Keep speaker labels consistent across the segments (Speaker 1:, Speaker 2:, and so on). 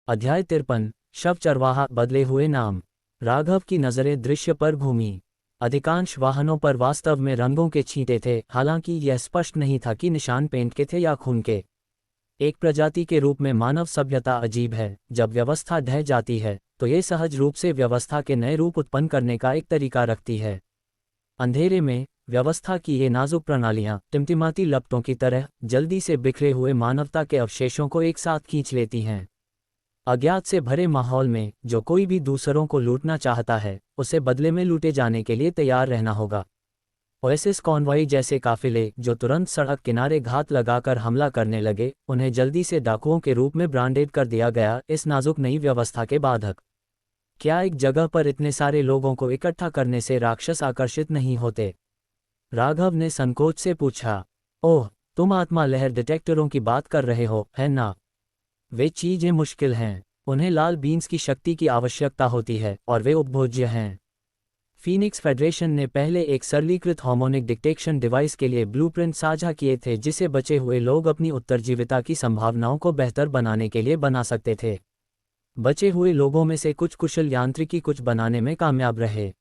Speaker 1: अध्याय 53 शव चरवाहा बदले हुए नाम। राघव की नज़रें दृश्य पर घूमी। अधिकांश वाहनों पर वास्तव में रंगों के छींटे थे, हालांकि यह स्पष्ट नहीं था कि निशान पेंट के थे या खून के। एक प्रजाति के रूप में मानव सभ्यता अजीब है। जब व्यवस्था ढह जाती है तो ये सहज रूप से व्यवस्था के नए रूप उत्पन्न करने का एक तरीका रखती है। अंधेरे में व्यवस्था की ये नाजुक प्रणालियां टिमटिमाती लपटों की तरह जल्दी से बिखरे हुए मानवता के अवशेषों को एक साथ खींच लेती हैं। अज्ञात से भरे माहौल में जो कोई भी दूसरों को लूटना चाहता है, उसे बदले में लूटे जाने के लिए तैयार रहना होगा। ओएसिस कॉन्वॉय जैसे काफिले जो तुरंत सड़क किनारे घात लगाकर हमला करने लगे, उन्हें जल्दी से डाकुओं के रूप में ब्रांडेड कर दिया गया। इस नाजुक नई व्यवस्था के बाधक। क्या एक जगह पर इतने सारे लोगों को इकट्ठा करने से राक्षस आकर्षित नहीं होते? राघव ने संकोच से पूछा। ओह, तुम आत्मा लहर डिटेक्टरों की बात कर रहे हो, है ना? वे चीजें मुश्किल हैं। उन्हें लाल बीन्स की शक्ति की आवश्यकता होती है और वे उपभोज्य हैं। फीनिक्स फेडरेशन ने पहले एक सरलीकृत हार्मोनिक डिटेक्शन डिवाइस के लिए ब्लूप्रिंट साझा किए थे, जिसे बचे हुए लोग अपनी उत्तरजीविता की संभावनाओं को बेहतर बनाने के लिए बना सकते थे। बचे हुए लोगों में से कुछ कुशल यांत्रिकी कुछ बनाने में कामयाब रहे।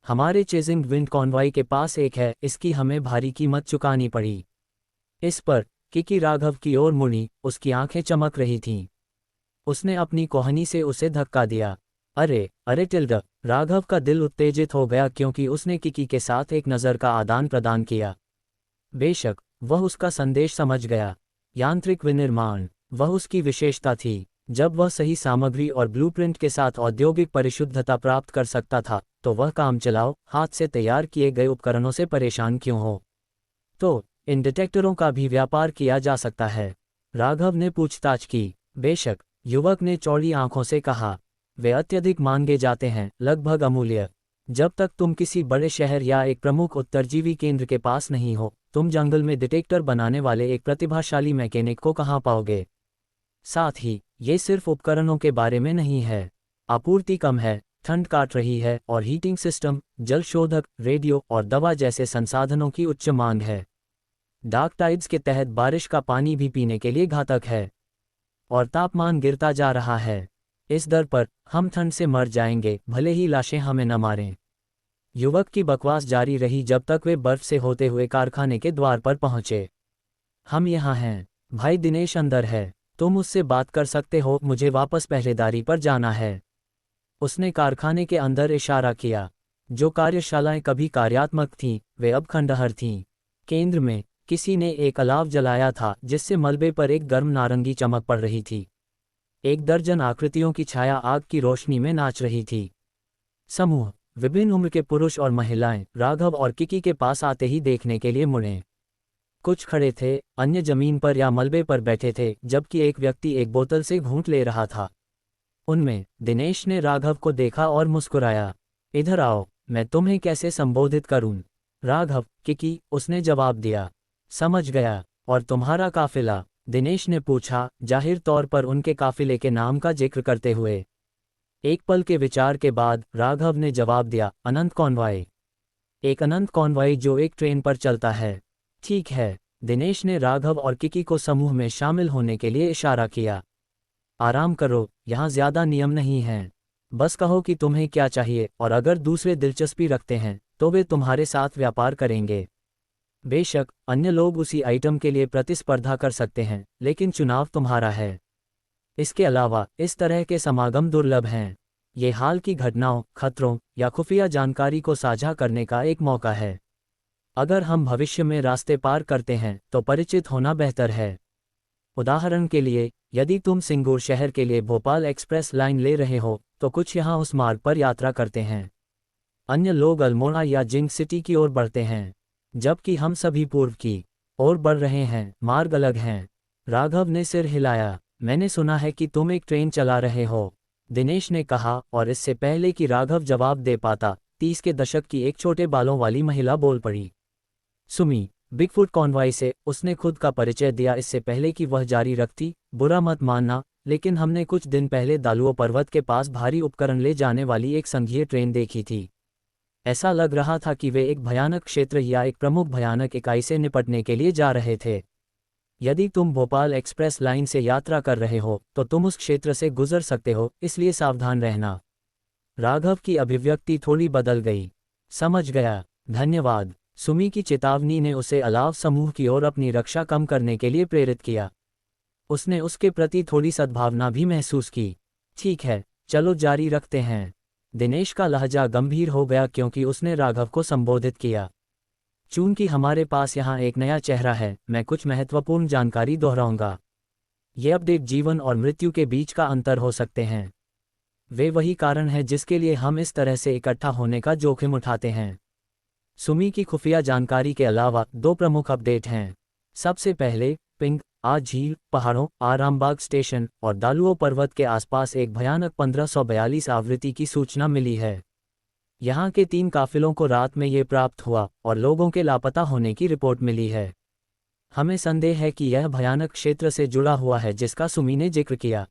Speaker 1: हमारे चेजिंग विंड कॉन्वॉय के पास एक है, इसकी हमें भारी कीमत चुकानी पड़ी। इस पर किकी राघव की ओर मुड़ी, उसकी आंखें चमक रही थीं। उसने अपनी कोहनी से उसे धक्का दिया। अरे अरे टिल्डा! राघव का दिल उत्तेजित हो गया क्योंकि उसने किकी के साथ एक नज़र का आदान प्रदान किया। बेशक वह उसका संदेश समझ गया। यांत्रिक विनिर्माण वह उसकी विशेषता थी। जब वह सही सामग्री और ब्लूप्रिंट के साथ औद्योगिक परिशुद्धता प्राप्त कर सकता था, तो वह काम चलाओ, हाथ से तैयार किए गए उपकरणों से परेशान क्यों हो? तो इन डिटेक्टरों का भी व्यापार किया जा सकता है? राघव ने पूछताछ की। बेशक, युवक ने चौड़ी आंखों से कहा। वे अत्यधिक मांगे जाते हैं, लगभग अमूल्य। जब तक तुम किसी बड़े शहर या एक प्रमुख उत्तरजीवी केंद्र के पास नहीं हो, तुम जंगल में डिटेक्टर बनाने वाले एक प्रतिभाशाली मैकेनिक को कहाँ पाओगे? साथ ही ये सिर्फ उपकरणों के बारे में नहीं है। आपूर्ति कम है, ठंड काट रही है और हीटिंग सिस्टम, जल शोधक, रेडियो और दवा जैसे संसाधनों की उच्च मांग है। डार्क टाइड्स के तहत बारिश का पानी भी पीने के लिए घातक है। और तापमान गिरता जा रहा है। इस दर पर हम ठंड से मर जाएंगे, भले ही लाशें हमें न मारें। युवक की बकवास जारी रही जब तक वे बर्फ से होते हुए कारखाने के द्वार पर पहुंचे। हम यहाँ हैं। भाई दिनेश अंदर है। तुम उससे बात कर सकते हो, मुझे वापस पहरेदारी पर जाना है। उसने कारखाने के अंदर इशारा किया। जो कार्यशालाएं कभी कार्यात्मक थीं, वे अब खंडहर थीं। केंद्र में किसी ने एक अलाव जलाया था, जिससे मलबे पर एक गर्म नारंगी चमक पड़ रही थी। एक दर्जन आकृतियों की छाया आग की रोशनी में नाच रही थी। समूह, विभिन्न उम्र के पुरुष और महिलाएं, राघव और किकी के पास आते ही देखने के लिए मुड़े। कुछ खड़े थे, अन्य जमीन पर या मलबे पर बैठे थे, जबकि एक व्यक्ति एक बोतल से घूंट ले रहा था। उनमें दिनेश ने राघव को देखा और मुस्कुराया। इधर आओ, मैं तुम्हें कैसे संबोधित करूं? राघव, किकी, उसने जवाब दिया। समझ गया। और तुम्हारा काफिला? दिनेश ने पूछा, जाहिर तौर पर उनके काफिले के नाम का जिक्र करते हुए। एक पल के विचार के बाद राघव ने जवाब दिया, अनंत कॉन्वॉय। एक अनंत कॉन्वॉय जो एक ट्रेन पर चलता है। ठीक है। दिनेश ने राघव और किकी को समूह में शामिल होने के लिए इशारा किया। आराम करो, यहाँ ज्यादा नियम नहीं हैं। बस कहो कि तुम्हें क्या चाहिए, और अगर दूसरे दिलचस्पी रखते हैं तो वे तुम्हारे साथ व्यापार करेंगे। बेशक अन्य लोग उसी आइटम के लिए प्रतिस्पर्धा कर सकते हैं, लेकिन चुनाव तुम्हारा है। इसके अलावा इस तरह के समागम दुर्लभ हैं। ये हाल की घटनाओं, खतरों या खुफिया जानकारी को साझा करने का एक मौका है। अगर हम भविष्य में रास्ते पार करते हैं तो परिचित होना बेहतर है। उदाहरण के लिए, यदि तुम सिंगूर शहर के लिए भोपाल एक्सप्रेस लाइन ले रहे हो, तो कुछ यहाँ उस मार्ग पर यात्रा करते हैं। अन्य लोग अल्मोड़ा या जिंक सिटी की ओर बढ़ते हैं, जबकि हम सभी पूर्व की ओर बढ़ रहे हैं। मार्ग अलग हैं। राघव ने सिर हिलाया। मैंने सुना है कि तुम एक ट्रेन चला रहे हो, दिनेश ने कहा, और इससे पहले कि राघव जवाब दे पाता, 30 के दशक की एक छोटे बालों वाली महिला बोल पड़ी। सुमी, बिगफुट कॉन्वॉय से उसने खुद का परिचय दिया। इससे पहले कि वह जारी रखती, बुरा मत मानना, लेकिन हमने कुछ दिन पहले दालुओ पर्वत के पास भारी उपकरण ले जाने वाली एक संघीय ट्रेन देखी थी। ऐसा लग रहा था कि वे एक भयानक क्षेत्र या एक प्रमुख भयानक इकाई से निपटने के लिए जा रहे थे। यदि तुम भोपाल एक्सप्रेस लाइन से यात्रा कर रहे हो तो तुम उस क्षेत्र से गुजर सकते हो, इसलिए सावधान रहना। राघव की अभिव्यक्ति थोड़ी बदल गई। समझ गया, धन्यवाद। सुमी की चेतावनी ने उसे अलाव समूह की ओर अपनी रक्षा कम करने के लिए प्रेरित किया। उसने उसके प्रति थोड़ी सद्भावना भी महसूस की। ठीक है, चलो जारी रखते हैं। दिनेश का लहजा गंभीर हो गया क्योंकि उसने राघव को संबोधित किया। चूंकि हमारे पास यहाँ एक नया चेहरा है, मैं कुछ महत्वपूर्ण जानकारी दोहराऊंगा। ये अपडेट जीवन और मृत्यु के बीच का अंतर हो सकते हैं। वे वही कारण है जिसके लिए हम इस तरह से इकट्ठा होने का जोखिम उठाते हैं। सुमी की खुफिया जानकारी के अलावा 2 प्रमुख अपडेट हैं। सबसे पहले, पिंग आज झील, पहाड़ों, आरामबाग स्टेशन और दालुओ पर्वत के आसपास एक भयानक 1542 आवृत्ति की सूचना मिली है। यहाँ के 3 काफिलों को रात में ये प्राप्त हुआ और लोगों के लापता होने की रिपोर्ट मिली है। हमें संदेह है कि यह भयानक क्षेत्र से जुड़ा हुआ है जिसका सुमी ने जिक्र किया।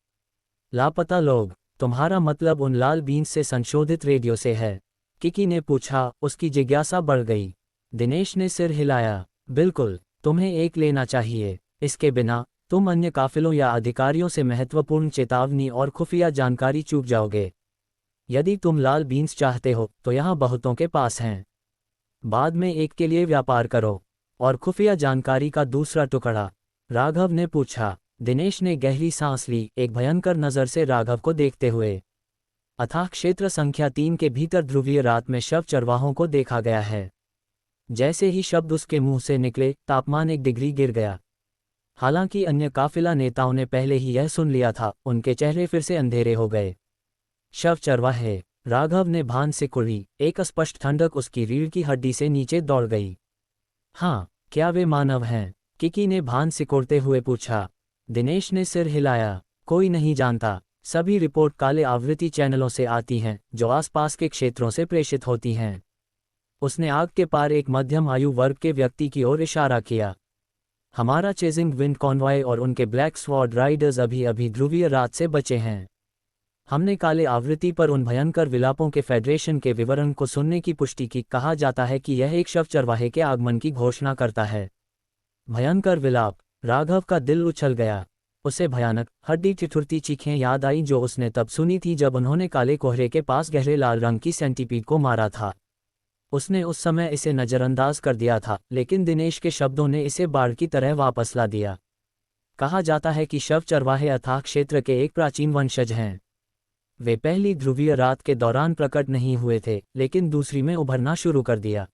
Speaker 1: लापता लोग, तुम्हारा मतलब उन लाल बीन्स से संशोधित रेडियो से है? किकी ने पूछा। उसकी जिज्ञासा बढ़ गई। दिनेश ने सिर हिलाया। बिल्कुल, तुम्हें एक लेना चाहिए। इसके बिना तुम अन्य काफिलों या अधिकारियों से महत्वपूर्ण चेतावनी और खुफिया जानकारी चूक जाओगे। यदि तुम लाल बीन्स चाहते हो तो यहाँ बहुतों के पास हैं। बाद में एक के लिए व्यापार करो। और खुफिया जानकारी का दूसरा टुकड़ा? राघव ने पूछा। दिनेश ने गहरी सांस ली, एक भयंकर नज़र से राघव को देखते हुए। अथाह क्षेत्र संख्या 3 के भीतर ध्रुवीय रात में शव चरवाहों को देखा गया है। जैसे ही शब्द उसके मुंह से निकले, तापमान 1 डिग्री गिर गया। हालांकि अन्य काफिला नेताओं ने पहले ही यह सुन लिया था, उनके चेहरे फिर से अंधेरे हो गए। शव चरवाहे, राघव ने भान से कुड़ी। एक स्पष्ट ठंडक उसकी रीढ़ की हड्डी से नीचे दौड़ गई। हाँ, क्या वे मानव हैं? किकी ने भान सिकोड़ते हुए पूछा। दिनेश ने सिर हिलाया। कोई नहीं जानता। सभी रिपोर्ट काले आवृत्ति चैनलों से आती हैं जो आसपास के क्षेत्रों से प्रेषित होती हैं। उसने आग के पार एक मध्यम आयु वर्ग के व्यक्ति की ओर इशारा किया। हमारा चेजिंग विंड कॉन्वॉय और उनके ब्लैक स्वॉर्ड राइडर्स अभी अभी ध्रुवीय रात से बचे हैं। हमने काले आवृत्ति पर उन भयंकर विलापों के फेडरेशन के विवरण को सुनने की पुष्टि की। कहा जाता है कि यह एक शव चरवाहे के आगमन की घोषणा करता है। भयंकर विलाप। राघव का दिल उछल गया। उसे भयानक, हड्डी ठिठुरती चीखें याद आई जो उसने तब सुनी थी जब उन्होंने काले कोहरे के पास गहरे लाल रंग की सेंटीपीड को मारा था। उसने उस समय इसे नज़रअंदाज कर दिया था, लेकिन दिनेश के शब्दों ने इसे बाढ़ की तरह वापस ला दिया। कहा जाता है कि शव चरवाहे अथाह क्षेत्र के एक प्राचीन वंशज हैं। वे पहली ध्रुवीय रात के दौरान प्रकट नहीं हुए थे, लेकिन दूसरी में उभरना शुरू कर दिया।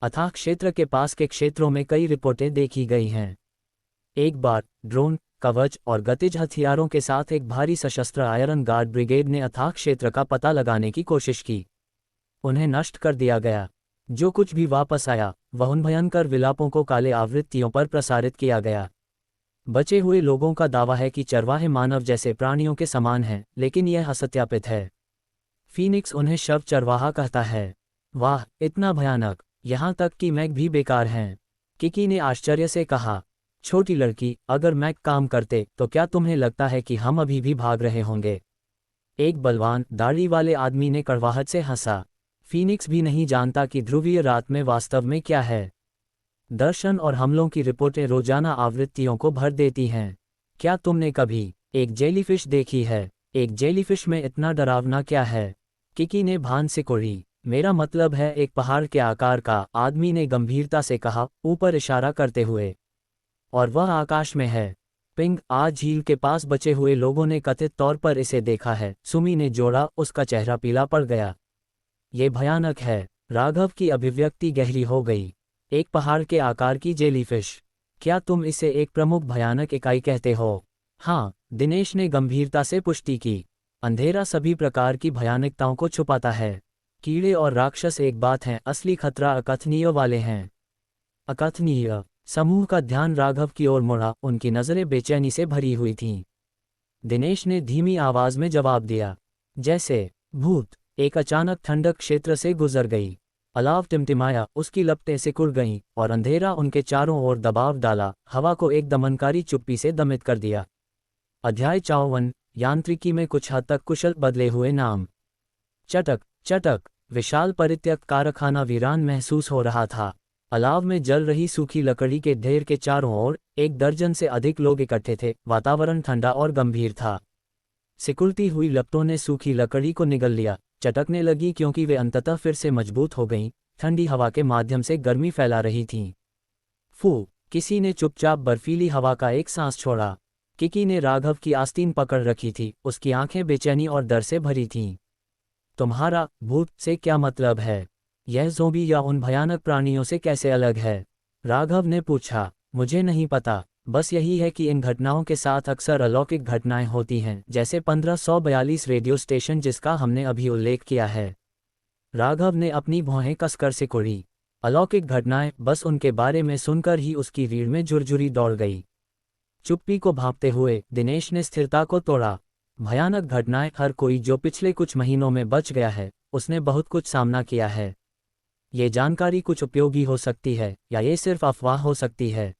Speaker 1: अथाह क्षेत्र के पास के क्षेत्रों में कई रिपोर्टें देखी गई हैं। एक बार ड्रोन, कवच और गतिज हथियारों के साथ एक भारी सशस्त्र आयरन गार्ड ब्रिगेड ने अथाह क्षेत्र का पता लगाने की कोशिश की। उन्हें नष्ट कर दिया गया। जो कुछ भी वापस आया वह उन भयंकर विलापों को काले आवृत्तियों पर प्रसारित किया गया। बचे हुए लोगों का दावा है कि चरवाहे मानव जैसे प्राणियों के समान हैं, लेकिन यह असत्यापित है। फीनिक्स उन्हें शव चरवाहा कहता है। वाह, इतना भयानक! यहाँ तक कि मैक भी बेकार हैं। किकी ने आश्चर्य से कहा। छोटी लड़की, अगर मैक काम करते तो क्या तुम्हें लगता है कि हम अभी भी भाग रहे होंगे? एक बलवान, दाढ़ी वाले आदमी ने कड़वाहट से हंसा। फीनिक्स भी नहीं जानता कि ध्रुवीय रात में वास्तव में क्या है। दर्शन और हमलों की रिपोर्टें रोजाना आवृत्तियों को भर देती हैं। क्या तुमने कभी एक जेलीफिश देखी है? एक जेलीफिश में इतना डरावना क्या है? किकी ने भान से कुड़ी। मेरा मतलब है एक पहाड़ के आकार का, आदमी ने गंभीरता से कहा, ऊपर इशारा करते हुए। और वह आकाश में है। पिंग आज झील के पास बचे हुए लोगों ने कथित तौर पर इसे देखा है, सुमी ने जोड़ा। उसका चेहरा पीला पड़ गया। ये भयानक है। राघव की अभिव्यक्ति गहरी हो गई। एक पहाड़ के आकार की जेलीफिश। क्या तुम इसे एक प्रमुख भयानक इकाई कहते हो? हाँ, दिनेश ने गंभीरता से पुष्टि की। अंधेरा सभी प्रकार की भयानकताओं को छुपाता है। कीड़े और राक्षस एक बात हैं, असली खतरा अकथनीय वाले हैं। अकथनीय। समूह का ध्यान राघव की ओर मुड़ा। उनकी नज़रें बेचैनी से भरी हुई थीं। दिनेश ने धीमी आवाज में जवाब दिया। जैसे भूत। एक अचानक ठंडक क्षेत्र से गुजर गई। अलाव टिमटिमाया, उसकी लपटें सिकुड़ गईं और अंधेरा उनके चारों ओर दबाव डाला, हवा को एक दमनकारी चुप्पी से दमित कर दिया। अध्याय 54। यांत्रिकी में कुछ हद तक कुशल बदले हुए नाम। चटक चटक। विशाल परित्यक्त कारखाना वीरान महसूस हो रहा था। अलाव में जल रही सूखी लकड़ी के ढेर के चारों ओर 1 दर्जन से अधिक लोग इकट्ठे थे। वातावरण ठंडा और गंभीर था। सिकुड़ती हुई लपटों ने सूखी लकड़ी को निगल लिया, चटकने लगी क्योंकि वे अंततः फिर से मजबूत हो गईं, ठंडी हवा के माध्यम से गर्मी फैला रही थीं। फू, किसी ने चुपचाप बर्फीली हवा का एक सांस छोड़ा। किकी ने राघव की आस्तीन पकड़ रखी थी, उसकी आंखें बेचैनी और डर से भरी थीं। तुम्हारा भूत से क्या मतलब है? यह ज़ोंबी या उन भयानक प्राणियों से कैसे अलग है? राघव ने पूछा। मुझे नहीं पता, बस यही है कि इन घटनाओं के साथ अक्सर अलौकिक घटनाएं होती हैं, जैसे 1542 रेडियो स्टेशन जिसका हमने अभी उल्लेख किया है। राघव ने अपनी भौहें कसकर सिकुड़ी। अलौकिक घटनाएं, बस उनके बारे में सुनकर ही उसकी रीढ़ में झुरझुरी दौड़ गई। चुप्पी को भांपते हुए दिनेश ने स्थिरता को तोड़ा। भयानक घटनाएं, हर कोई जो पिछले कुछ महीनों में बच गया है, उसने बहुत कुछ सामना किया है। ये जानकारी कुछ उपयोगी हो सकती है या ये सिर्फ अफवाह हो सकती है।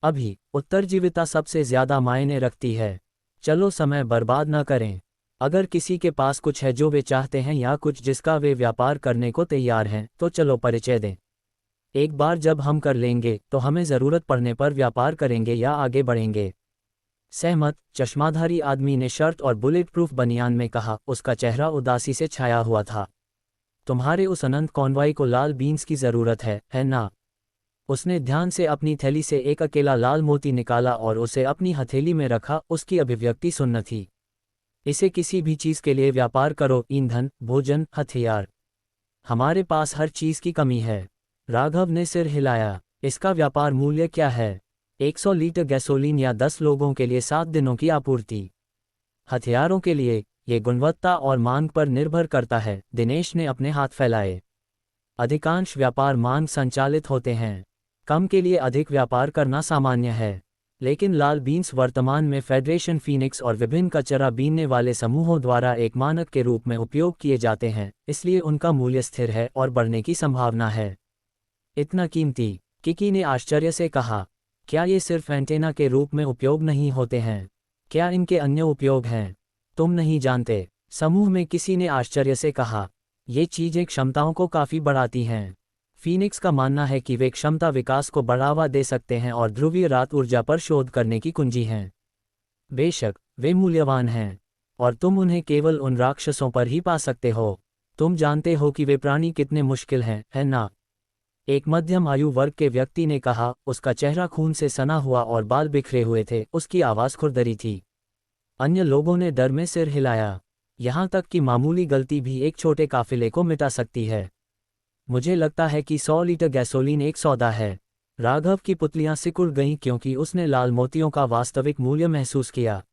Speaker 1: अभी उत्तरजीविता सबसे ज्यादा मायने रखती है। चलो समय बर्बाद न करें। अगर किसी के पास कुछ है जो वे चाहते हैं या कुछ जिसका वे व्यापार करने को तैयार हैं, तो चलो परिचय दें। एक बार जब हम कर लेंगे तो हमें ज़रूरत पड़ने पर व्यापार करेंगे या आगे बढ़ेंगे। सहमत? चश्माधारी आदमी ने शर्ट और बुलेट प्रूफ बनियान में कहा, उसका चेहरा उदासी से छाया हुआ था। तुम्हारे उस अनंत कॉन्वॉय को लाल बीन्स की ज़रूरत है ना? उसने ध्यान से अपनी थैली से एक अकेला लाल मोती निकाला और उसे अपनी हथेली में रखा। उसकी अभिव्यक्ति सुन्न थी। इसे किसी भी चीज़ के लिए व्यापार करो, ईंधन, भोजन, हथियार। हमारे पास हर चीज़ की कमी है। राघव ने सिर हिलाया। इसका व्यापार मूल्य क्या है? 100 लीटर गैसोलीन या 10 लोगों के लिए 7 दिनों की आपूर्ति। हथियारों के लिए ये गुणवत्ता और मांग पर निर्भर करता है। दिनेश ने अपने हाथ फैलाए। अधिकांश व्यापार मांग संचालित होते हैं। कम के लिए अधिक व्यापार करना सामान्य है, लेकिन लाल बीन्स वर्तमान में फेडरेशन फीनिक्स और विभिन्न कचरा बीनने वाले समूहों द्वारा एक मानक के रूप में उपयोग किए जाते हैं, इसलिए उनका मूल्य स्थिर है और बढ़ने की संभावना है। इतना कीमती? किकी ने आश्चर्य से कहा। क्या ये सिर्फ एंटेना के रूप में उपयोग नहीं होते हैं? क्या इनके अन्य उपयोग हैं? तुम नहीं जानते, समूह में किसी ने आश्चर्य से कहा। ये चीजें क्षमताओं को काफी बढ़ाती हैं। फीनिक्स का मानना है कि वे क्षमता विकास को बढ़ावा दे सकते हैं और ध्रुवीय रात ऊर्जा पर शोध करने की कुंजी हैं। बेशक वे मूल्यवान हैं, और तुम उन्हें केवल उन राक्षसों पर ही पा सकते हो। तुम जानते हो कि वे प्राणी कितने मुश्किल हैं, है ना? एक मध्यम आयु वर्ग के व्यक्ति ने कहा। उसका चेहरा खून से सना हुआ और बाल बिखरे हुए थे। उसकी आवाज़ खुरदरी थी। अन्य लोगों ने डर में सिर हिलाया। यहाँ तक कि मामूली गलती भी एक छोटे काफिले को मिटा सकती है। मुझे लगता है कि 100 लीटर गैसोलीन एक सौदा है। राघव की पुतलियां सिकुड़ गईं क्योंकि उसने लाल मोतियों का वास्तविक मूल्य महसूस किया।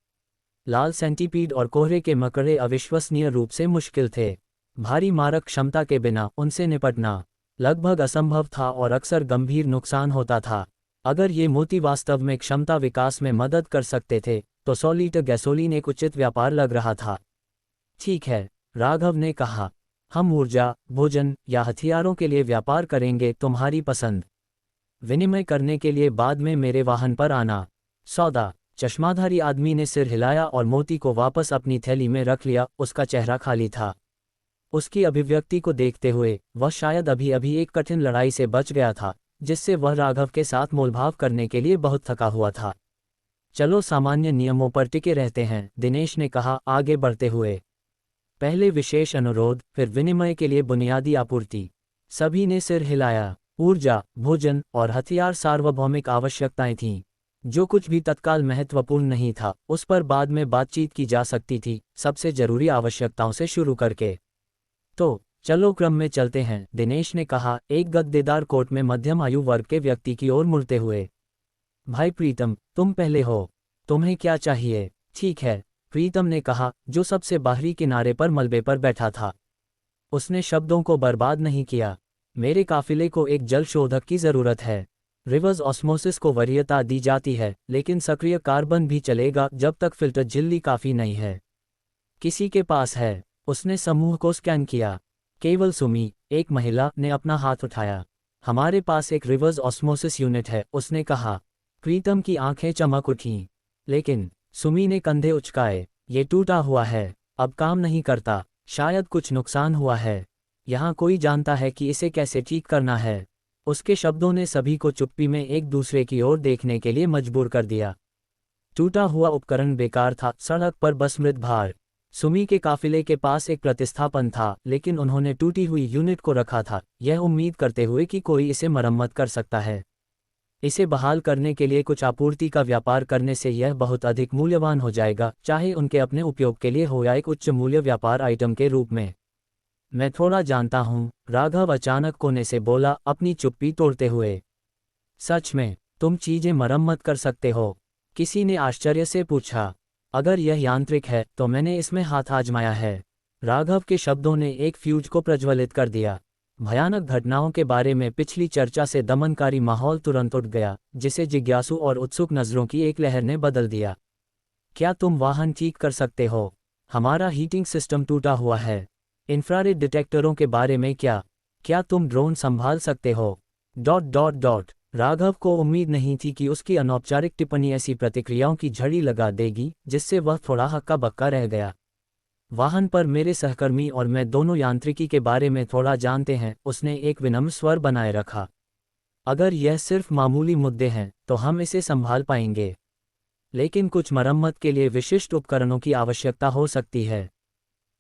Speaker 1: लाल सेंटीपीड और कोहरे के मकड़े अविश्वसनीय रूप से मुश्किल थे। भारी मारक क्षमता के बिना उनसे निपटना लगभग असंभव था और अक्सर गंभीर नुकसान होता था। अगर ये मोती वास्तव में क्षमता विकास में मदद कर सकते थे, तो 100 लीटर गैसोलीन एक उचित व्यापार लग रहा था। ठीक है, राघव ने कहा। हम ऊर्जा, भोजन या हथियारों के लिए व्यापार करेंगे, तुम्हारी पसंद। विनिमय करने के लिए बाद में मेरे वाहन पर आना। सौदा? चश्माधारी आदमी ने सिर हिलाया और मोती को वापस अपनी थैली में रख लिया। उसका चेहरा खाली था। उसकी अभिव्यक्ति को देखते हुए वह शायद अभी अभी एक कठिन लड़ाई से बच गया था, जिससे वह राघव के साथ मोलभाव करने के लिए बहुत थका हुआ था। चलो सामान्य नियमों पर टिके रहते हैं, दिनेश ने कहा, आगे बढ़ते हुए। पहले विशेष अनुरोध, फिर विनिमय के लिए बुनियादी आपूर्ति। सभी ने सिर हिलाया। ऊर्जा, भोजन और हथियार सार्वभौमिक आवश्यकताएं थीं। जो कुछ भी तत्काल महत्वपूर्ण नहीं था, उस पर बाद में बातचीत की जा सकती थी, सबसे जरूरी आवश्यकताओं से शुरू करके। तो चलो क्रम में चलते हैं, दिनेश ने कहा, एक गद्देदार कोट में मध्यम आयु वर्ग के व्यक्ति की ओर मुड़ते हुए। भाई प्रीतम, तुम पहले हो। तुम्हें क्या चाहिए? ठीक है, प्रीतम ने कहा, जो सबसे बाहरी किनारे पर मलबे पर बैठा था। उसने शब्दों को बर्बाद नहीं किया। मेरे काफिले को एक जल शोधक की जरूरत है। रिवर्स ऑस्मोसिस को वरीयता दी जाती है, लेकिन सक्रिय कार्बन भी चलेगा जब तक फिल्टर झिल्ली काफी नहीं है। किसी के पास है? उसने समूह को स्कैन किया। केवल सुमी, एक महिला, ने अपना हाथ उठाया। हमारे पास एक रिवर्स ऑस्मोसिस यूनिट है, उसने कहा। प्रीतम की आंखें चमक उठीं। लेकिन सुमी ने कंधे उचकाए। ये टूटा हुआ है, अब काम नहीं करता। शायद कुछ नुकसान हुआ है। यहाँ कोई जानता है कि इसे कैसे ठीक करना है? उसके शब्दों ने सभी को चुप्पी में एक दूसरे की ओर देखने के लिए मजबूर कर दिया। टूटा हुआ उपकरण बेकार था, सड़क पर बस मृत भार। सुमी के काफिले के पास एक प्रतिस्थापन था, लेकिन उन्होंने टूटी हुई यूनिट को रखा था, यह उम्मीद करते हुए कि कोई इसे मरम्मत कर सकता है। इसे बहाल करने के लिए कुछ आपूर्ति का व्यापार करने से यह बहुत अधिक मूल्यवान हो जाएगा, चाहे उनके अपने उपयोग के लिए हो या एक उच्च मूल्य व्यापार आइटम के रूप में। मैं थोड़ा जानता हूँ, राघव अचानक कोने से बोला, अपनी चुप्पी तोड़ते हुए। सच में, तुम चीजें मरम्मत कर सकते हो? किसी ने आश्चर्य से पूछा। अगर यह यांत्रिक है तो मैंने इसमें हाथ आजमाया है। राघव के शब्दों ने एक फ्यूज को प्रज्वलित कर दिया। भयानक घटनाओं के बारे में पिछली चर्चा से दमनकारी माहौल तुरंत उठ गया, जिसे जिज्ञासु और उत्सुक नजरों की एक लहर ने बदल दिया। क्या तुम वाहन ठीक कर सकते हो? हमारा हीटिंग सिस्टम टूटा हुआ है। इंफ्रारेड डिटेक्टरों के बारे में क्या? क्या तुम ड्रोन संभाल सकते हो? राघव को उम्मीद नहीं थी कि उसकी अनौपचारिक टिप्पणी ऐसी प्रतिक्रियाओं की झड़ी लगा देगी, जिससे वह थोड़ा हक्का बक्का रह गया। वाहन पर मेरे सहकर्मी और मैं दोनों यांत्रिकी के बारे में थोड़ा जानते हैं, उसने एक विनम्र स्वर बनाए रखा। अगर यह सिर्फ मामूली मुद्दे हैं तो हम इसे संभाल पाएंगे, लेकिन कुछ मरम्मत के लिए विशिष्ट उपकरणों की आवश्यकता हो सकती है।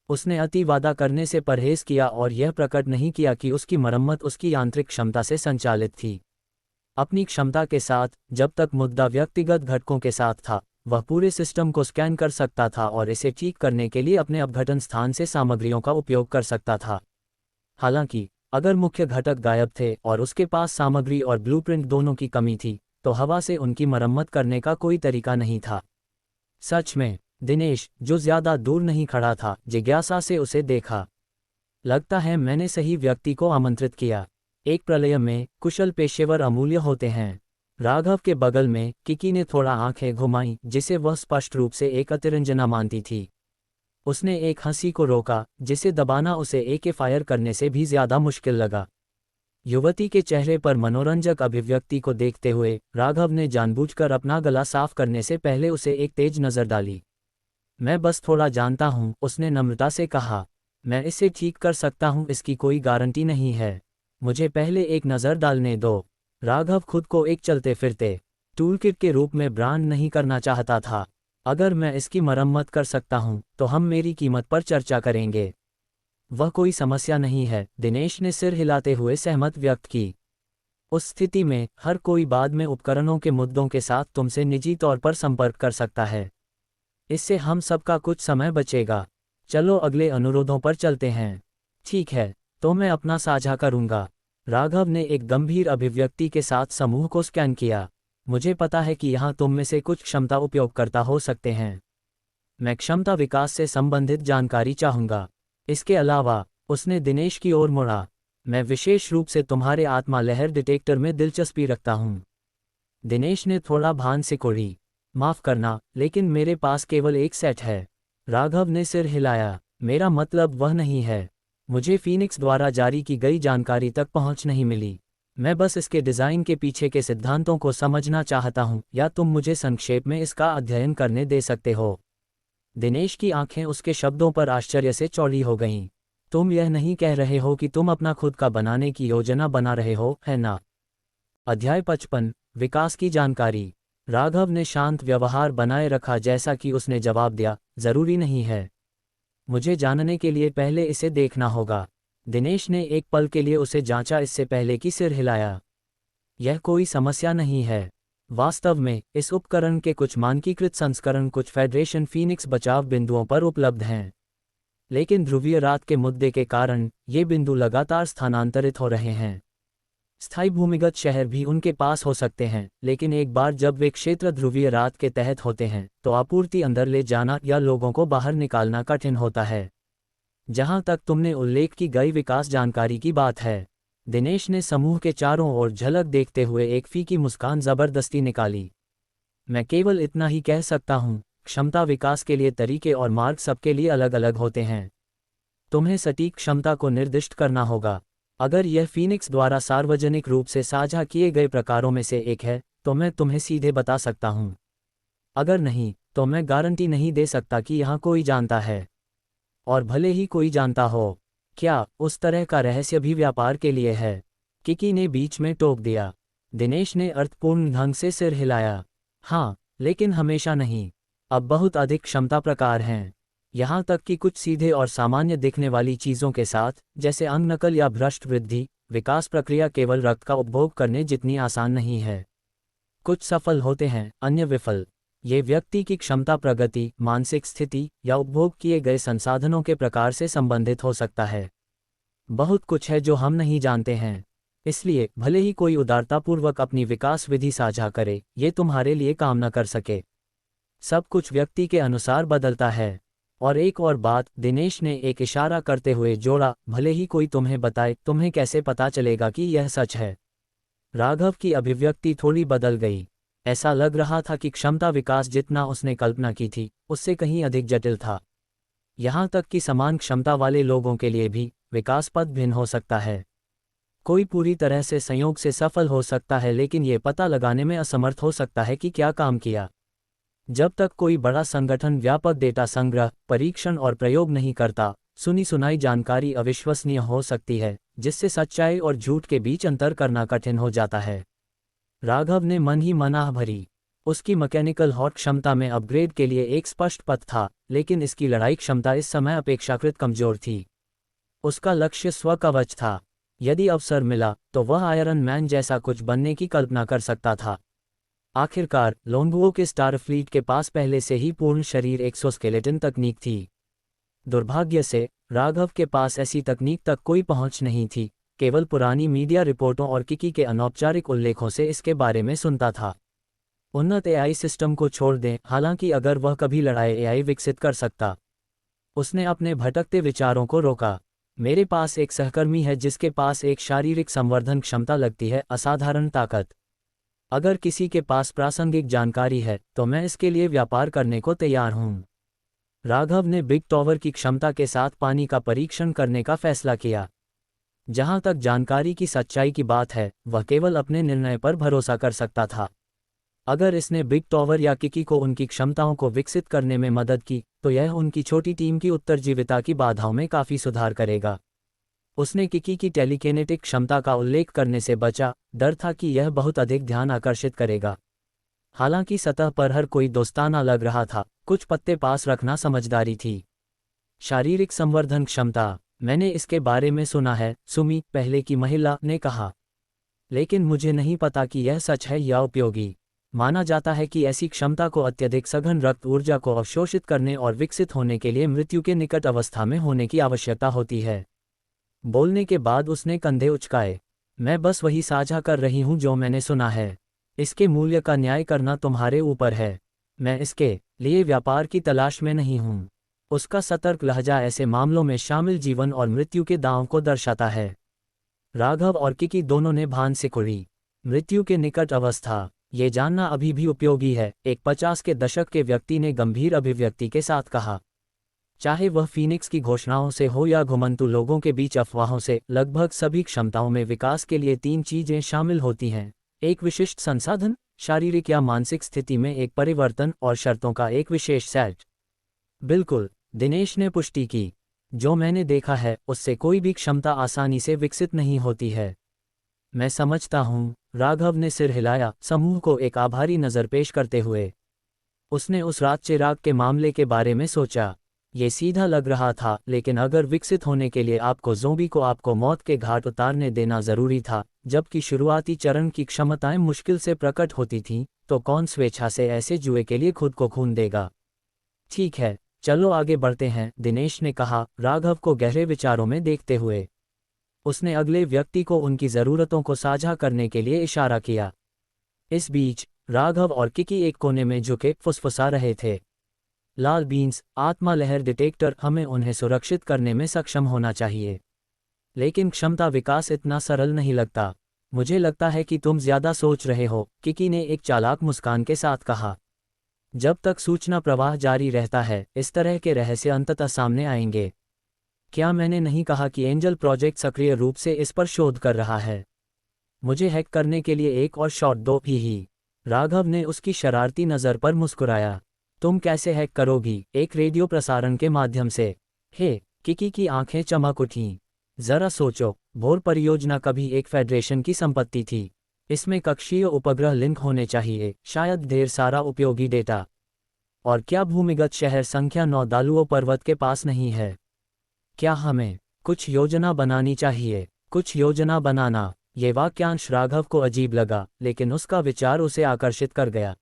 Speaker 1: उसने अतिवादा करने से परहेज किया और यह प्रकट नहीं किया कि उसकी मरम्मत उसकी यांत्रिक क्षमता से संचालित थी। अपनी क्षमता के साथ, जब तक मुद्दा व्यक्तिगत घटकों के साथ था, वह पूरे सिस्टम को स्कैन कर सकता था और इसे ठीक करने के लिए अपने अपघटन स्थान से सामग्रियों का उपयोग कर सकता था। हालांकि, अगर मुख्य घटक गायब थे और उसके पास सामग्री और ब्लूप्रिंट दोनों की कमी थी, तो हवा से उनकी मरम्मत करने का कोई तरीका नहीं था। सच में, दिनेश, जो ज्यादा दूर नहीं खड़ा था, जिज्ञासा से उसे देखा। लगता है मैंने सही व्यक्ति को आमंत्रित किया। एक प्रलय में कुशल पेशेवर अमूल्य होते हैं। राघव के बगल में किकी ने थोड़ा आंखें घुमाईं, जिसे वह स्पष्ट रूप से एक अतिरंजना मानती थी। उसने एक हंसी को रोका, जिसे दबाना उसे एके फायर करने से भी ज्यादा मुश्किल लगा। युवती के चेहरे पर मनोरंजक अभिव्यक्ति को देखते हुए राघव ने जानबूझकर अपना गला साफ करने से पहले उसे एक तेज नजर डाली। मैं बस थोड़ा जानता हूँ, उसने नम्रता से कहा। मैं इसे ठीक कर सकता हूँ, इसकी कोई गारंटी नहीं है। मुझे पहले एक नज़र डालने दो। राघव खुद को एक चलते फिरते टूलकिट के रूप में ब्रांड नहीं करना चाहता था। अगर मैं इसकी मरम्मत कर सकता हूं, तो हम मेरी कीमत पर चर्चा करेंगे। वह कोई समस्या नहीं है, दिनेश ने सिर हिलाते हुए सहमत व्यक्त की। उस स्थिति में हर कोई बाद में उपकरणों के मुद्दों के साथ तुमसे निजी तौर पर संपर्क कर सकता है। इससे हम सबका कुछ समय बचेगा। चलो अगले अनुरोधों पर चलते हैं। ठीक है, तो मैं अपना साझा करूंगा। राघव ने एक गंभीर अभिव्यक्ति के साथ समूह को स्कैन किया। मुझे पता है कि यहाँ तुम में से कुछ क्षमता उपयोगकर्ता हो सकते हैं। मैं क्षमता विकास से संबंधित जानकारी चाहूंगा। इसके अलावा, उसने दिनेश की ओर मुड़ा, मैं विशेष रूप से तुम्हारे आत्मा लहर डिटेक्टर में दिलचस्पी रखता हूँ। दिनेश ने थोड़ा भान सिकोड़ी। माफ करना, लेकिन मेरे पास केवल एक सेट है। राघव ने सिर हिलाया। मेरा मतलब वह नहीं है। मुझे फीनिक्स द्वारा जारी की गई जानकारी तक पहुंच नहीं मिली। मैं बस इसके डिज़ाइन के पीछे के सिद्धांतों को समझना चाहता हूं, या तुम मुझे संक्षेप में इसका अध्ययन करने दे सकते हो। दिनेश की आंखें उसके शब्दों पर आश्चर्य से चौड़ी हो गईं। तुम यह नहीं कह रहे हो कि तुम अपना खुद का बनाने की योजना बना रहे हो, है ना? अध्याय 55, विकास की जानकारी। राघव ने शांत व्यवहार बनाए रखा, जैसा कि उसने जवाब दिया, जरूरी नहीं है। मुझे जानने के लिए पहले इसे देखना होगा। दिनेश ने एक पल के लिए उसे जांचा, इससे पहले कि सिर हिलाया। यह कोई समस्या नहीं है। वास्तव में, इस उपकरण के कुछ मानकीकृत संस्करण कुछ फेडरेशन फीनिक्स बचाव बिंदुओं पर उपलब्ध हैं। लेकिन ध्रुवीय रात के मुद्दे के कारण ये बिंदु लगातार स्थानांतरित हो रहे हैं। स्थायी भूमिगत शहर भी उनके पास हो सकते हैं, लेकिन एक बार जब वे क्षेत्र ध्रुवीय रात के तहत होते हैं, तो आपूर्ति अंदर ले जाना या लोगों को बाहर निकालना कठिन होता है। जहां तक तुमने उल्लेख की गई विकास जानकारी की बात है, दिनेश ने समूह के चारों ओर झलक देखते हुए एक फीकी मुस्कान जबरदस्ती निकाली। मैं केवल इतना ही कह सकता हूं, क्षमता विकास के लिए तरीके और मार्ग सबके लिए अलग अलग होते हैं। तुम्हें सटीक क्षमता को निर्दिष्ट करना होगा। अगर यह फीनिक्स द्वारा सार्वजनिक रूप से साझा किए गए प्रकारों में से एक है, तो मैं तुम्हें सीधे बता सकता हूं। अगर नहीं, तो मैं गारंटी नहीं दे सकता कि यहाँ कोई जानता है। और भले ही कोई जानता हो, क्या उस तरह का रहस्य भी व्यापार के लिए है? किकी ने बीच में टोक दिया। दिनेश ने अर्थपूर्ण ढंग से सिर हिलाया। हाँ, लेकिन हमेशा नहीं। अब बहुत अधिक क्षमता प्रकार हैं। यहाँ तक कि कुछ सीधे और सामान्य दिखने वाली चीज़ों के साथ, जैसे अंग नकल या भ्रष्ट वृद्धि, विकास प्रक्रिया केवल रक्त का उपभोग करने जितनी आसान नहीं है। कुछ सफल होते हैं, अन्य विफल। ये व्यक्ति की क्षमता, प्रगति, मानसिक स्थिति या उपभोग किए गए संसाधनों के प्रकार से संबंधित हो सकता है। बहुत कुछ है जो हम नहीं जानते हैं। इसलिए भले ही कोई उदारतापूर्वक अपनी विकास विधि साझा करे, ये तुम्हारे लिए काम न कर सके। सब कुछ व्यक्ति के अनुसार बदलता है। और एक और बात, दिनेश ने एक इशारा करते हुए जोड़ा, भले ही कोई तुम्हें बताए, तुम्हें कैसे पता चलेगा कि यह सच है। राघव की अभिव्यक्ति थोड़ी बदल गई। ऐसा लग रहा था कि क्षमता विकास जितना उसने कल्पना की थी, उससे कहीं अधिक जटिल था। यहाँ तक कि समान क्षमता वाले लोगों के लिए भी विकास पथ भिन्न हो सकता है। कोई पूरी तरह से संयोग से सफल हो सकता है, लेकिन ये पता लगाने में असमर्थ हो सकता है कि क्या काम किया। जब तक कोई बड़ा संगठन व्यापक डेटा संग्रह, परीक्षण और प्रयोग नहीं करता, सुनी सुनाई जानकारी अविश्वसनीय हो सकती है, जिससे सच्चाई और झूठ के बीच अंतर करना कठिन हो जाता है। राघव ने मन ही मन आह भरी। उसकी मैकेनिकल हॉट क्षमता में अपग्रेड के लिए एक स्पष्ट पथ था, लेकिन इसकी लड़ाई क्षमता इस समय अपेक्षाकृत कमजोर थी। उसका लक्ष्य स्वकवच था। यदि अवसर मिला तो वह आयरन मैन जैसा कुछ बनने की कल्पना कर सकता था। आखिरकार लोंगुओ के स्टारफ्लीट के पास पहले से ही पूर्ण शरीर एक्सोस्केलेटन तकनीक थी। दुर्भाग्य से राघव के पास ऐसी तकनीक तक कोई पहुंच नहीं थी, केवल पुरानी मीडिया रिपोर्टों और किकी के अनौपचारिक उल्लेखों से इसके बारे में सुनता था। उन्नत एआई सिस्टम को छोड़ दें, हालांकि अगर वह कभी लड़ाई एआई विकसित कर सकता। उसने अपने भटकते विचारों को रोका। मेरे पास एक सहकर्मी है जिसके पास एक शारीरिक संवर्धन क्षमता लगती है, असाधारण ताकत। अगर किसी के पास प्रासंगिक जानकारी है तो मैं इसके लिए व्यापार करने को तैयार हूं। राघव ने बिग टॉवर की क्षमता के साथ पानी का परीक्षण करने का फैसला किया। जहां तक जानकारी की सच्चाई की बात है, वह केवल अपने निर्णय पर भरोसा कर सकता था। अगर इसने बिग टॉवर या किकी को उनकी क्षमताओं को विकसित करने में मदद की, तो यह उनकी छोटी टीम की उत्तरजीविता की बाधाओं में काफ़ी सुधार करेगा। उसने किकी की टेलीकिनेटिक क्षमता का उल्लेख करने से बचा, डर था कि यह बहुत अधिक ध्यान आकर्षित करेगा। हालांकि सतह पर हर कोई दोस्ताना लग रहा था, कुछ पत्ते पास रखना समझदारी थी। शारीरिक संवर्धन क्षमता, मैंने इसके बारे में सुना है, सुमी, पहले की महिला, ने कहा। लेकिन मुझे नहीं पता कि यह सच है या उपयोगी। माना जाता है कि ऐसी क्षमता को अत्यधिक सघन रक्त ऊर्जा को अवशोषित करने और विकसित होने के लिए मृत्यु के निकट अवस्था में होने की आवश्यकता होती है। बोलने के बाद उसने कंधे उचकाए। मैं बस वही साझा कर रही हूं जो मैंने सुना है। इसके मूल्य का न्याय करना तुम्हारे ऊपर है। मैं इसके लिए व्यापार की तलाश में नहीं हूं। उसका सतर्क लहजा ऐसे मामलों में शामिल जीवन और मृत्यु के दांव को दर्शाता है। राघव और किकी दोनों ने भान से कुड़ी। मृत्यु के निकट अवस्था, ये जानना अभी भी उपयोगी है, एक 50 के दशक के व्यक्ति ने गंभीर अभिव्यक्ति के साथ कहा। चाहे वह फीनिक्स की घोषणाओं से हो या घुमंतु लोगों के बीच अफवाहों से, लगभग सभी क्षमताओं में विकास के लिए 3 चीजें शामिल होती हैं: एक विशिष्ट संसाधन, शारीरिक या मानसिक स्थिति में एक परिवर्तन, और शर्तों का एक विशेष सेट। बिल्कुल, दिनेश ने पुष्टि की। जो मैंने देखा है उससे कोई भी क्षमता आसानी से विकसित नहीं होती है। मैं समझता हूँ, राघव ने सिर हिलाया, समूह को एक आभारी नज़र पेश करते हुए। उसने उस रात चिराग के मामले के बारे में सोचा। ये सीधा लग रहा था, लेकिन अगर विकसित होने के लिए आपको ज़ोंबी को आपको मौत के घाट उतारने देना ज़रूरी था, जबकि शुरुआती चरण की क्षमताएं मुश्किल से प्रकट होती थीं, तो कौन स्वेच्छा से ऐसे जुए के लिए खुद को खून देगा? ठीक है, चलो आगे बढ़ते हैं, दिनेश ने कहा, राघव को गहरे विचारों में देखते हुए। उसने अगले व्यक्ति को उनकी ज़रूरतों को साझा करने के लिए इशारा किया। इस बीच राघव और किकी एक कोने में झुके फुसफुसा रहे थे। लाल बीन्स, आत्मा लहर डिटेक्टर, हमें उन्हें सुरक्षित करने में सक्षम होना चाहिए। लेकिन क्षमता विकास इतना सरल नहीं लगता। मुझे लगता है कि तुम ज्यादा सोच रहे हो, किकी ने एक चालाक मुस्कान के साथ कहा। जब तक सूचना प्रवाह जारी रहता है, इस तरह के रहस्य अंततः सामने आएंगे। क्या मैंने नहीं कहा कि एंजल प्रोजेक्ट सक्रिय रूप से इस पर शोध कर रहा है? मुझे हैक करने के लिए एक और शॉट दो ही। राघव ने उसकी शरारती नज़र पर मुस्कुराया। तुम कैसे हैक करोगी? एक रेडियो प्रसारण के माध्यम से? हे, किकी की आंखें चमक उठीं। जरा सोचो, भोर परियोजना कभी एक फेडरेशन की संपत्ति थी। इसमें कक्षीय उपग्रह लिंक होने चाहिए, शायद ढेर सारा उपयोगी डेटा। और क्या भूमिगत शहर संख्या 9 दालुओ पर्वत के पास नहीं है? क्या हमें कुछ योजना बनानी चाहिए? कुछ योजना बनाना। ये वाक्यांश राघव को अजीब लगा, लेकिन उसका विचार उसे आकर्षित कर गया।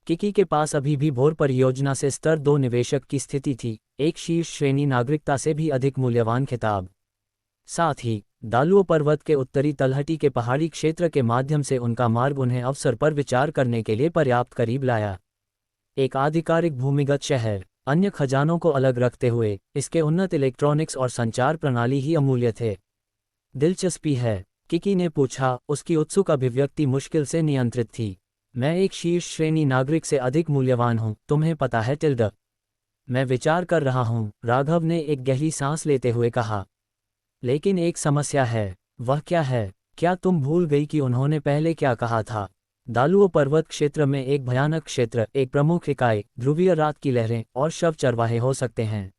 Speaker 1: किकी के पास अभी भी भोर परियोजना से स्तर 2 निवेशक की स्थिति थी, एक शीर्ष श्रेणी नागरिकता से भी अधिक मूल्यवान खिताब। साथ ही दालुओ पर्वत के उत्तरी तलहटी के पहाड़ी क्षेत्र के माध्यम से उनका मार्ग उन्हें अवसर पर विचार करने के लिए पर्याप्त करीब लाया। एक आधिकारिक भूमिगत शहर, अन्य खजानों को अलग रखते हुए, इसके उन्नत इलेक्ट्रॉनिक्स और संचार प्रणाली ही अमूल्य थे। दिलचस्पी है? किकी ने पूछा, उसकी उत्सुक अभिव्यक्ति मुश्किल से नियंत्रित थी। मैं एक शीर्ष श्रेणी नागरिक से अधिक मूल्यवान हूँ, तुम्हें पता है टिल्ड। मैं विचार कर रहा हूँ, राघव ने एक गहरी सांस लेते हुए कहा। लेकिन एक समस्या है। वह क्या है? क्या तुम भूल गई कि उन्होंने पहले क्या कहा था? दालुओ पर्वत क्षेत्र में एक भयानक क्षेत्र, एक प्रमुख इकाई, ध्रुवीय रात की लहरें और शव चरवाहे हो सकते हैं।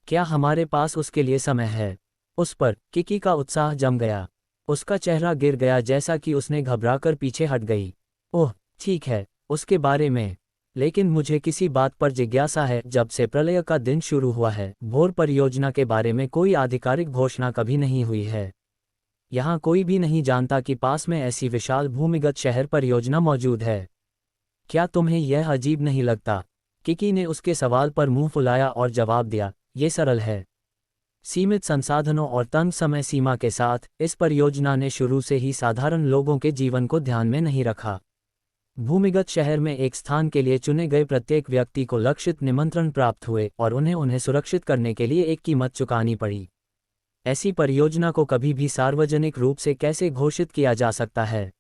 Speaker 1: क्या हमारे पास उसके लिए समय है? उस पर किकी का उत्साह जम गया। उसका चेहरा गिर गया जैसा कि उसने घबराकर पीछे हट गई। ओह ठीक है, उसके बारे में। लेकिन मुझे किसी बात पर जिज्ञासा है। जब से प्रलय का दिन शुरू हुआ है, भोर परियोजना के बारे में कोई आधिकारिक घोषणा कभी नहीं हुई है। यहाँ कोई भी नहीं जानता कि पास में ऐसी विशाल भूमिगत शहर परियोजना मौजूद है। क्या तुम्हें यह अजीब नहीं लगता? किकी ने उसके सवाल पर मुंह फुलाया और जवाब दिया, ये सरल है। सीमित संसाधनों और तंग समय सीमा के साथ, इस परियोजना ने शुरू से ही साधारण लोगों के जीवन को ध्यान में नहीं रखा। भूमिगत शहर में एक स्थान के लिए चुने गए प्रत्येक व्यक्ति को लक्षित निमंत्रण प्राप्त हुए और उन्हें सुरक्षित करने के लिए एक कीमत चुकानी पड़ी। ऐसी परियोजना को कभी भी सार्वजनिक रूप से कैसे घोषित किया जा सकता है?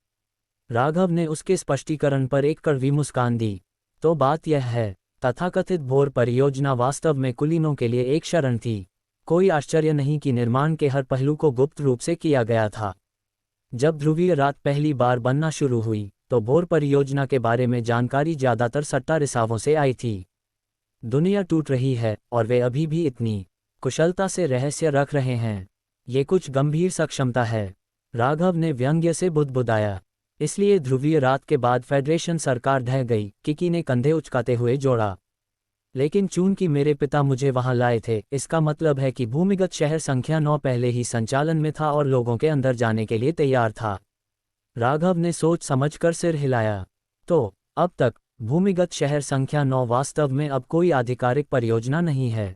Speaker 1: राघव ने उसके स्पष्टीकरण पर एक कड़वी मुस्कान दी। तो बात यह है, तथाकथित भोर परियोजना वास्तव में कुलीनों के लिए एक शरण थी। कोई आश्चर्य नहीं कि निर्माण के हर पहलू को गुप्त रूप से किया गया था। जब ध्रुवीय रात पहली बार बनना शुरू हुई, तो भोर परियोजना के बारे में जानकारी ज्यादातर सट्टा रिसावों से आई थी। दुनिया टूट रही है और वे अभी भी इतनी कुशलता से रहस्य रख रहे हैं। ये कुछ गंभीर सक्षमता है, राघव ने व्यंग्य से बुदबुदाया। इसलिए ध्रुवीय रात के बाद फेडरेशन सरकार ढह गई, किकी ने कंधे उचकाते हुए जोड़ा। लेकिन चूंकि मेरे पिता मुझे वहां लाए थे, इसका मतलब है कि भूमिगत शहर संख्या 9 पहले ही संचालन में था और लोगों के अंदर जाने के लिए तैयार था। राघव ने सोच समझकर सिर हिलाया। तो अब तक भूमिगत शहर संख्या 9 वास्तव में अब कोई आधिकारिक परियोजना नहीं है।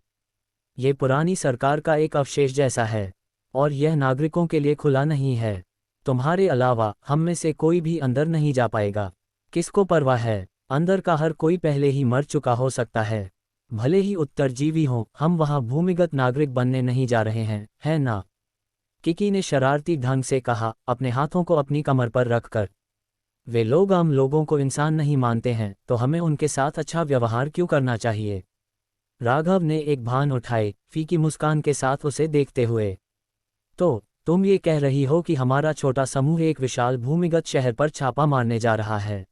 Speaker 1: ये पुरानी सरकार का एक अवशेष जैसा है, और यह नागरिकों के लिए खुला नहीं है। तुम्हारे अलावा हम में से कोई भी अंदर नहीं जा पाएगा। किसको परवाह है? अंदर का हर कोई पहले ही मर चुका हो सकता है। भले ही उत्तरजीवी हों, हम वहां भूमिगत नागरिक बनने नहीं जा रहे हैं, है ना? किकी ने शरारती ढंग से कहा, अपने हाथों को अपनी कमर पर रखकर। वे लोग आम लोगों को इंसान नहीं मानते हैं, तो हमें उनके साथ अच्छा व्यवहार क्यों करना चाहिए? राघव ने एक भान उठाई, फीकी मुस्कान के साथ उसे देखते हुए। तो तुम ये कह रही हो कि हमारा छोटा समूह एक विशाल भूमिगत शहर पर छापा मारने जा रहा है?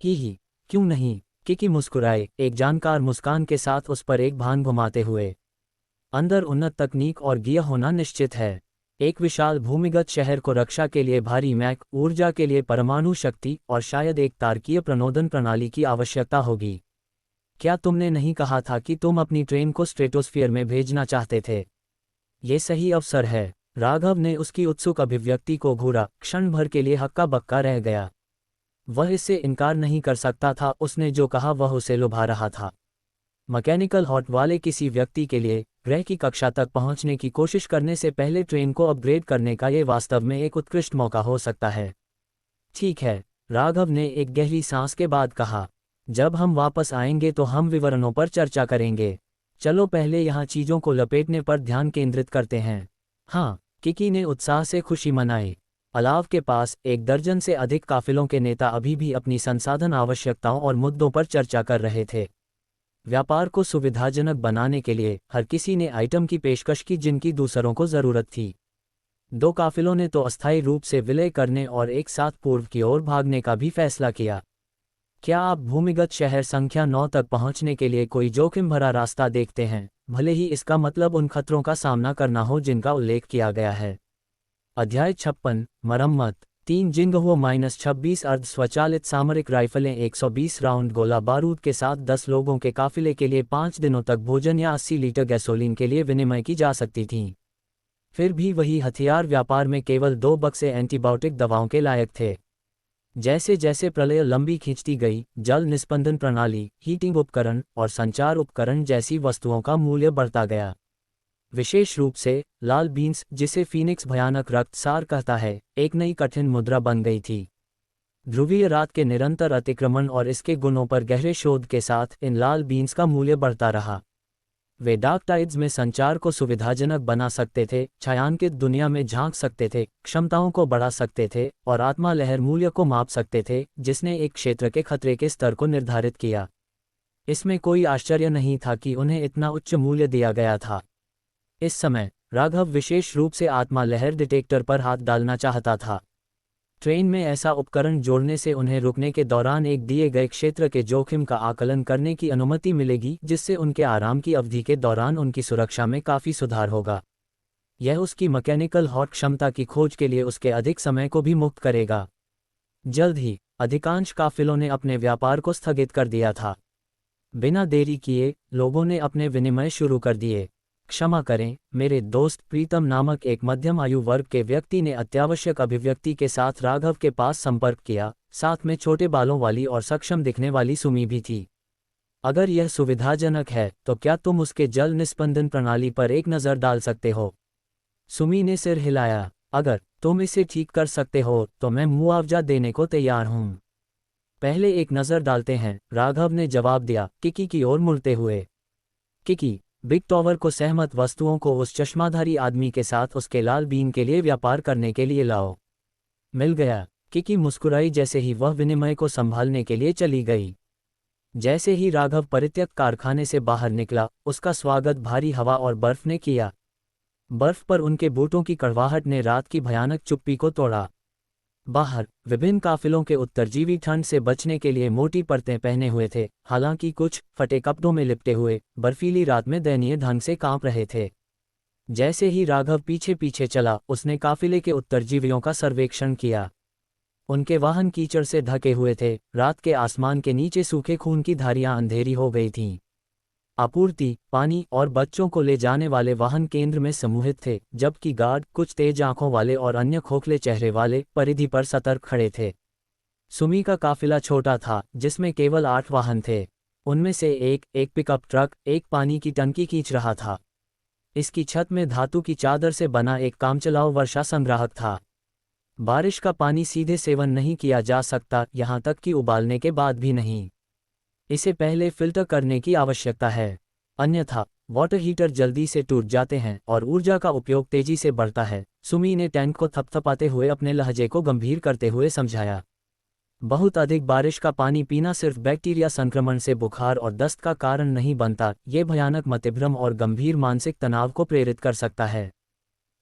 Speaker 1: ही, क्यों नहीं? किकी मुस्कुराए, एक जानकार मुस्कान के साथ उस पर एक भान घुमाते हुए। अंदर उन्नत तकनीक और गियर होना निश्चित है। एक विशाल भूमिगत शहर को रक्षा के लिए भारी मैक, ऊर्जा के लिए परमाणु शक्ति और शायद एक तारकीय प्रणोदन प्रणाली की आवश्यकता होगी। क्या तुमने नहीं कहा था कि तुम अपनी ट्रेन को स्ट्रेटोस्फीयर में भेजना चाहते थे? ये सही अवसर है। राघव ने उसकी उत्सुक अभिव्यक्ति को घूरा, क्षण भर के लिए हक्का बक्का रह गया। वह इससे इनकार नहीं कर सकता था, उसने जो कहा वह उसे लुभा रहा था। मैकेनिकल हॉर्ट वाले किसी व्यक्ति के लिए ग्रह की कक्षा तक पहुंचने की कोशिश करने से पहले ट्रेन को अपग्रेड करने का ये वास्तव में एक उत्कृष्ट मौका हो सकता है। ठीक है, राघव ने एक गहरी सांस के बाद कहा। जब हम वापस आएंगे तो हम विवरणों पर चर्चा करेंगे। चलो पहले यहाँ चीज़ों को लपेटने पर ध्यान केंद्रित करते हैं। हाँ, किकी ने उत्साह से खुशी मनाई। अलाव के पास 1 दर्जन से अधिक काफिलों के नेता अभी भी अपनी संसाधन आवश्यकताओं और मुद्दों पर चर्चा कर रहे थे। व्यापार को सुविधाजनक बनाने के लिए हर किसी ने आइटम की पेशकश की जिनकी दूसरों को जरूरत थी। 2 काफिलों ने तो अस्थायी रूप से विलय करने और एक साथ पूर्व की ओर भागने का भी फैसला किया। क्या आप भूमिगत शहर संख्या 9 तक पहुंचने के लिए कोई जोखिम भरा रास्ता देखते हैं, भले ही इसका मतलब उन खतरों का सामना करना हो जिनका उल्लेख किया गया है? अध्याय 56 मरम्मत 3 जिंगहुओ -26 अर्ध स्वचालित सामरिक राइफलें 120 राउंड गोला बारूद के साथ 10 लोगों के काफिले के लिए 5 दिनों तक भोजन या 80 लीटर गैसोलीन के लिए विनिमय की जा सकती थीं। फिर भी वही हथियार व्यापार में केवल 2 बक्से एंटीबायोटिक दवाओं के लायक थे। जैसे जैसे प्रलय लंबी खींचती गई, जल निस्पंदन प्रणाली, हीटिंग उपकरण और संचार उपकरण जैसी वस्तुओं का मूल्य बढ़ता गया। विशेष रूप से लाल बीन्स, जिसे फीनिक्स भयानक रक्तसार कहता है, एक नई कठिन मुद्रा बन गई थी। ध्रुवीय रात के निरंतर अतिक्रमण और इसके गुणों पर गहरे शोध के साथ इन लाल बीन्स का मूल्य बढ़ता रहा। वे डार्क टाइड्स में संचार को सुविधाजनक बना सकते थे, छायांकित दुनिया में झांक सकते थे, क्षमताओं को बढ़ा सकते थे और आत्मा लहर मूल्य को माप सकते थे, जिसने एक क्षेत्र के खतरे के स्तर को निर्धारित किया। इसमें कोई आश्चर्य नहीं था कि उन्हें इतना उच्च मूल्य दिया गया था। इस समय राघव विशेष रूप से आत्मा लहर डिटेक्टर पर हाथ डालना चाहता था। ट्रेन में ऐसा उपकरण जोड़ने से उन्हें रुकने के दौरान एक दिए गए क्षेत्र के जोखिम का आकलन करने की अनुमति मिलेगी, जिससे उनके आराम की अवधि के दौरान उनकी सुरक्षा में काफ़ी सुधार होगा। यह उसकी मैकेनिकल हॉट क्षमता की खोज के लिए उसके अधिक समय को भी मुक्त करेगा। जल्द ही अधिकांश काफिलों ने अपने व्यापार को स्थगित कर दिया था। बिना देरी किए लोगों ने अपने विनिमय शुरू कर दिए। क्षमा करें, मेरे दोस्त प्रीतम नामक एक मध्यम आयु वर्ग के व्यक्ति ने अत्यावश्यक अभिव्यक्ति के साथ राघव के पास संपर्क किया। साथ में छोटे बालों वाली और सक्षम दिखने वाली सुमी भी थी। अगर यह सुविधाजनक है तो क्या तुम उसके जल निस्पंदन प्रणाली पर एक नज़र डाल सकते हो? सुमी ने सिर हिलाया। अगर तुम इसे ठीक कर सकते हो तो मैं मुआवजा देने को तैयार हूं। पहले एक नज़र डालते हैं, राघव ने जवाब दिया, किकी की ओर मुड़ते हुए। किकी, बिग टॉवर को सहमत वस्तुओं को उस चश्माधारी आदमी के साथ उसके लाल बीन के लिए व्यापार करने के लिए लाओ। मिल गया। किकी मुस्कुराई जैसे ही वह विनिमय को संभालने के लिए चली गई। जैसे ही राघव परित्यक्त कारखाने से बाहर निकला, उसका स्वागत भारी हवा और बर्फ ने किया। बर्फ पर उनके बूटों की कड़वाहट ने रात की भयानक चुप्पी को तोड़ा। बाहर विभिन्न काफिलों के उत्तरजीवी ठंड से बचने के लिए मोटी परतें पहने हुए थे, हालांकि कुछ फटे कपड़ों में लिपटे हुए बर्फीली रात में दयनीय ढंग से कांप रहे थे। जैसे ही राघव पीछे पीछे चला, उसने काफिले के उत्तरजीवियों का सर्वेक्षण किया। उनके वाहन कीचड़ से ढके हुए थे। रात के आसमान के नीचे सूखे खून की धारियां अंधेरी हो गई थीं। आपूर्ति, पानी और बच्चों को ले जाने वाले वाहन केंद्र में समूहित थे, जबकि गार्ड, कुछ तेज आंखों वाले और अन्य खोखले चेहरे वाले, परिधि पर सतर्क खड़े थे। सुमी का काफिला छोटा था, जिसमें केवल 8 वाहन थे। उनमें से एक पिकअप ट्रक एक पानी की टंकी खींच रहा था। इसकी छत में धातु की चादर से बना एक कामचलाऊ वर्षा संग्राहक था। बारिश का पानी सीधे सेवन नहीं किया जा सकता, यहाँ तक कि उबालने के बाद भी नहीं। इसे पहले फिल्टर करने की आवश्यकता है, अन्यथा वाटर हीटर जल्दी से टूट जाते हैं और ऊर्जा का उपयोग तेजी से बढ़ता है। सुमी ने टैंक को थपथपाते हुए अपने लहजे को गंभीर करते हुए समझाया। बहुत अधिक बारिश का पानी पीना सिर्फ बैक्टीरिया संक्रमण से बुखार और दस्त का कारण नहीं बनता, ये भयानक मतिभ्रम और गंभीर मानसिक तनाव को प्रेरित कर सकता है।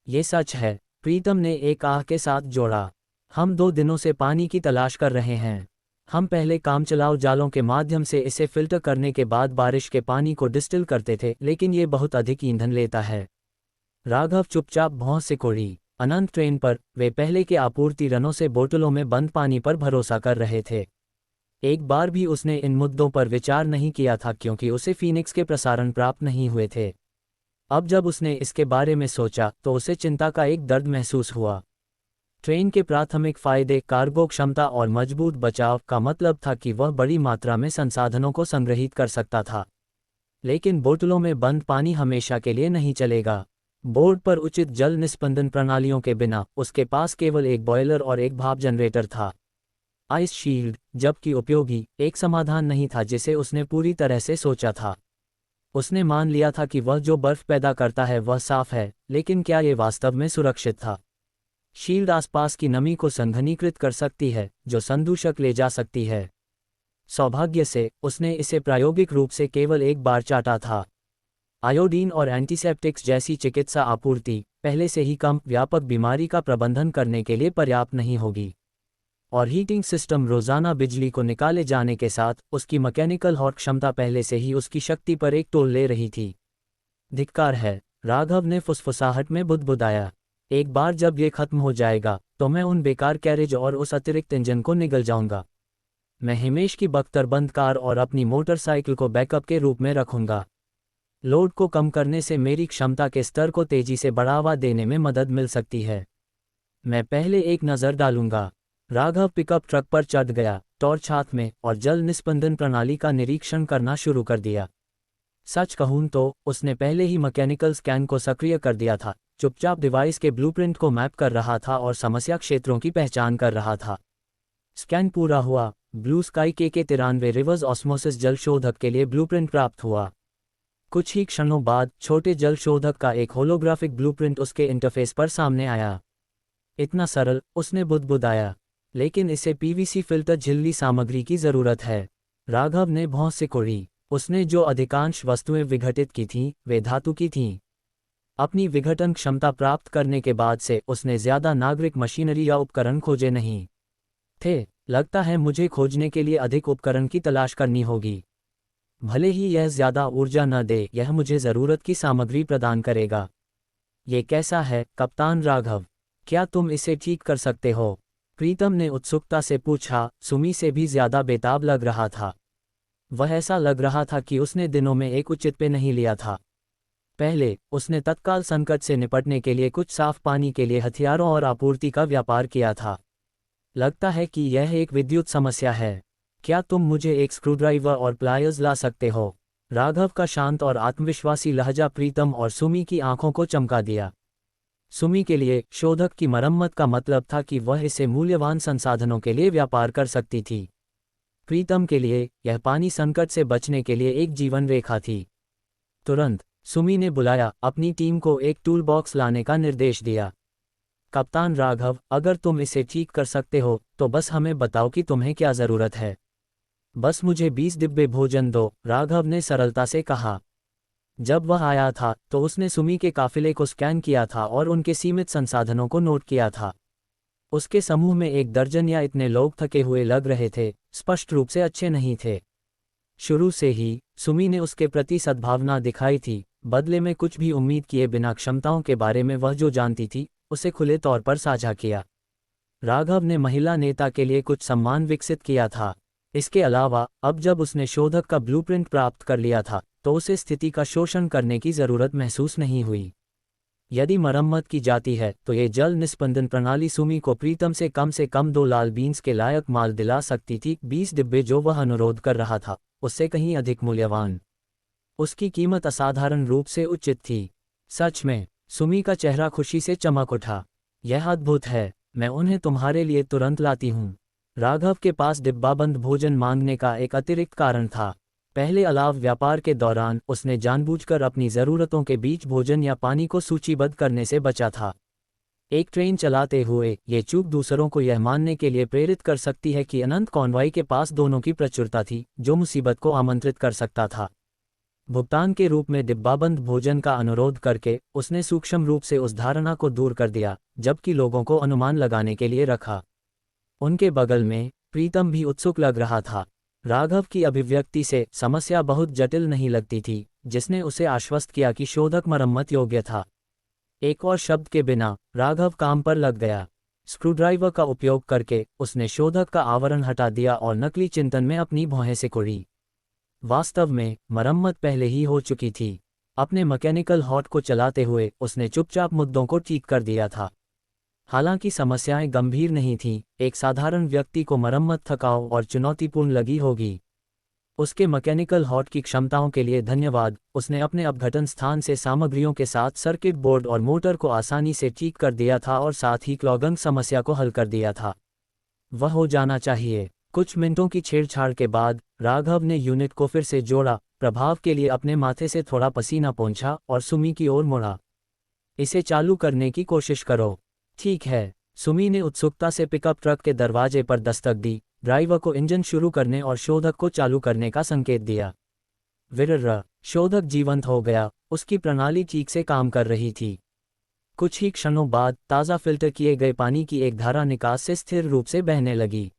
Speaker 1: ये सच है, प्रीतम ने एक आह के साथ जोड़ा। हम 2 दिनों से पानी की तलाश कर रहे हैं। हम पहले कामचलाऊ जालों के माध्यम से इसे फिल्टर करने के बाद बारिश के पानी को डिस्टिल करते थे, लेकिन ये बहुत अधिक ईंधन लेता है। राघव चुपचाप भौं से कोड़ी। अनंत ट्रेन पर वे पहले के आपूर्ति रनों से बोतलों में बंद पानी पर भरोसा कर रहे थे। एक बार भी उसने इन मुद्दों पर विचार नहीं किया था, क्योंकि उसे फीनिक्स के प्रसारण प्राप्त नहीं हुए थे। अब जब उसने इसके बारे में सोचा तो उसे चिंता का एक दर्द महसूस हुआ। ट्रेन के प्राथमिक फायदे कार्गो क्षमता और मजबूत बचाव का मतलब था कि वह बड़ी मात्रा में संसाधनों को संग्रहित कर सकता था। लेकिन बोतलों में बंद पानी हमेशा के लिए नहीं चलेगा। बोर्ड पर उचित जल निस्पंदन प्रणालियों के बिना उसके पास केवल एक बॉयलर और एक भाप जनरेटर था। आइस शील्ड, जबकि उपयोगी, एक समाधान नहीं था जिसे उसने पूरी तरह से सोचा था। उसने मान लिया था कि वह जो बर्फ पैदा करता है वह साफ है, लेकिन क्या ये वास्तव में सुरक्षित था? शील्ड आसपास की नमी को संघनीकृत कर सकती है, जो संदूषक ले जा सकती है। सौभाग्य से उसने इसे प्रायोगिक रूप से केवल एक बार चाटा था। आयोडीन और एंटीसेप्टिक्स जैसी चिकित्सा आपूर्ति पहले से ही कम व्यापक बीमारी का प्रबंधन करने के लिए पर्याप्त नहीं होगी। और हीटिंग सिस्टम रोजाना बिजली को निकाले जाने के साथ उसकी मैकेनिकल हॉट क्षमता पहले से ही उसकी शक्ति पर एक टोल ले रही थी। धिक्कार है, राघव ने फुसफुसाहट में बुदबुदाया। एक बार जब ये खत्म हो जाएगा तो मैं उन बेकार कैरेज और उस अतिरिक्त इंजन को निगल जाऊंगा। मैं हिमेश की बख्तरबंद कार और अपनी मोटरसाइकिल को बैकअप के रूप में रखूंगा। लोड को कम करने से मेरी क्षमता के स्तर को तेजी से बढ़ावा देने में मदद मिल सकती है। मैं पहले एक नज़र डालूंगा। राघव पिकअप ट्रक पर चढ़ गया, टॉर्च हाथ में, और जल निस्पंदन प्रणाली का निरीक्षण करना शुरू कर दिया। सच कहूं तो उसने पहले ही मैकेनिकल स्कैन को सक्रिय कर दिया था, चुपचाप डिवाइस के ब्लूप्रिंट को मैप कर रहा था और समस्या क्षेत्रों की पहचान कर रहा था। स्कैन पूरा हुआ। ब्लू स्काई के 93 रिवर्स ऑस्मोसिस जल शोधक के लिए ब्लूप्रिंट प्राप्त हुआ। कुछ ही क्षणों बाद छोटे जल शोधक का एक होलोग्राफिक ब्लूप्रिंट उसके इंटरफेस पर सामने आया। इतना सरल, उसने बुदबुदाया। लेकिन इसे पीवीसी फिल्टर झिल्ली सामग्री की जरूरत है। राघव ने भौं से कुड़ी। उसने जो अधिकांश वस्तुएं विघटित की थीं, वे धातु की थीं। अपनी विघटन क्षमता प्राप्त करने के बाद से उसने ज्यादा नागरिक मशीनरी या उपकरण खोजे नहीं थे। लगता है मुझे खोजने के लिए अधिक उपकरण की तलाश करनी होगी। भले ही यह ज्यादा ऊर्जा न दे, यह मुझे जरूरत की सामग्री प्रदान करेगा। ये कैसा है, कप्तान राघव? क्या तुम इसे ठीक कर सकते हो? प्रीतम ने उत्सुकता से पूछा। सुमी से भी ज्यादा बेताब लग रहा था। वह ऐसा लग रहा था कि उसने दिनों में एक उचित पे नहीं लिया था। पहले उसने तत्काल संकट से निपटने के लिए कुछ साफ पानी के लिए हथियारों और आपूर्ति का व्यापार किया था। लगता है कि यह एक विद्युत समस्या है। क्या तुम मुझे एक स्क्रूड्राइवर और प्लायर्स ला सकते हो? राघव का शांत और आत्मविश्वासी लहजा प्रीतम और सुमी की आंखों को चमका दिया। सुमी के लिए शोधक की मरम्मत का मतलब था कि वह इसे मूल्यवान संसाधनों के लिए व्यापार कर सकती थी। प्रीतम के लिए यह पानी संकट से बचने के लिए एक जीवन रेखा थी। तुरंत सुमी ने बुलाया, अपनी टीम को एक टूल बॉक्स लाने का निर्देश दिया। कप्तान राघव, अगर तुम इसे ठीक कर सकते हो तो बस हमें बताओ कि तुम्हें क्या जरूरत है। बस मुझे 20 डिब्बे भोजन दो, राघव ने सरलता से कहा। जब वह आया था तो उसने सुमी के काफिले को स्कैन किया था और उनके सीमित संसाधनों को नोट किया था। उसके समूह में 1 दर्जन या इतने लोग थके हुए लग रहे थे, स्पष्ट रूप से अच्छे नहीं थे। शुरू से ही सुमी ने उसके प्रति सद्भावना दिखाई थी, बदले में कुछ भी उम्मीद किए बिना क्षमताओं के बारे में वह जो जानती थी उसे खुले तौर पर साझा किया। राघव ने महिला नेता के लिए कुछ सम्मान विकसित किया था। इसके अलावा अब जब उसने शोधक का ब्लूप्रिंट प्राप्त कर लिया था तो उसे स्थिति का शोषण करने की जरूरत महसूस नहीं हुई। यदि मरम्मत की जाती है तो ये जल निस्पंदन प्रणाली सुमी को प्रीतम से कम 2 लाल बीन्स के लायक माल दिला सकती थी। 20 डिब्बे जो वह अनुरोध कर रहा था उससे कहीं अधिक मूल्यवान। उसकी कीमत असाधारण रूप से उचित थी। सच में, सुमी का चेहरा खुशी से चमक उठा। यह अद्भुत है, मैं उन्हें तुम्हारे लिए तुरंत लाती हूँ। राघव के पास डिब्बाबंद भोजन मांगने का एक अतिरिक्त कारण था। पहले अलाव व्यापार के दौरान उसने जानबूझकर अपनी ज़रूरतों के बीच भोजन या पानी को सूचीबद्ध करने से बचा था। एक ट्रेन चलाते हुए ये चूक दूसरों को यह मानने के लिए प्रेरित कर सकती है कि अनंत कॉन्वॉय के पास दोनों की प्रचुरता थी, जो मुसीबत को आमंत्रित कर सकता था। भुगतान के रूप में डिब्बाबंद भोजन का अनुरोध करके उसने सूक्ष्म रूप से उस धारणा को दूर कर दिया, जबकि लोगों को अनुमान लगाने के लिए रखा। उनके बगल में प्रीतम भी उत्सुक लग रहा था। राघव की अभिव्यक्ति से समस्या बहुत जटिल नहीं लगती थी, जिसने उसे आश्वस्त किया कि शोधक मरम्मत योग्य था। एक और शब्द के बिना राघव काम पर लग गया। स्क्रूड्राइवर का उपयोग करके उसने शोधक का आवरण हटा दिया और नकली चिंतन में अपनी भौहें सिकुड़ी। वास्तव में मरम्मत पहले ही हो चुकी थी। अपने मैकेनिकल हॉट को चलाते हुए उसने चुपचाप मुद्दों को ठीक कर दिया था। हालांकि समस्याएं गंभीर नहीं थीं, एक साधारण व्यक्ति को मरम्मत थकाऊ और चुनौतीपूर्ण लगी होगी। उसके मैकेनिकल हॉट की क्षमताओं के लिए धन्यवाद। उसने अपने अपघटन स्थान से सामग्रियों के साथ सर्किट बोर्ड और मोटर को आसानी से ठीक कर दिया था और साथ ही क्लॉगिंग समस्या को हल कर दिया था। वह हो जाना चाहिए। कुछ मिनटों की छेड़छाड़ के बाद राघव ने यूनिट को फिर से जोड़ा, प्रभाव के लिए अपने माथे से थोड़ा पसीना पोंछा और सुमी की ओर मुड़ा। इसे चालू करने की कोशिश करो। ठीक है। सुमी ने उत्सुकता से पिकअप ट्रक के दरवाजे पर दस्तक दी, ड्राइवर को इंजन शुरू करने और शोधक को चालू करने का संकेत दिया। विर्र, शोधक जीवंत हो गया। उसकी प्रणाली ठीक से काम कर रही थी। कुछ ही क्षणों बाद ताज़ा फिल्टर किए गए पानी की एक धारा निकास से स्थिर रूप से बहने लगी।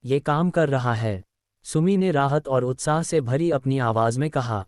Speaker 1: ये काम कर रहा है, सुमी ने राहत और उत्साह से भरी अपनी आवाज में कहा।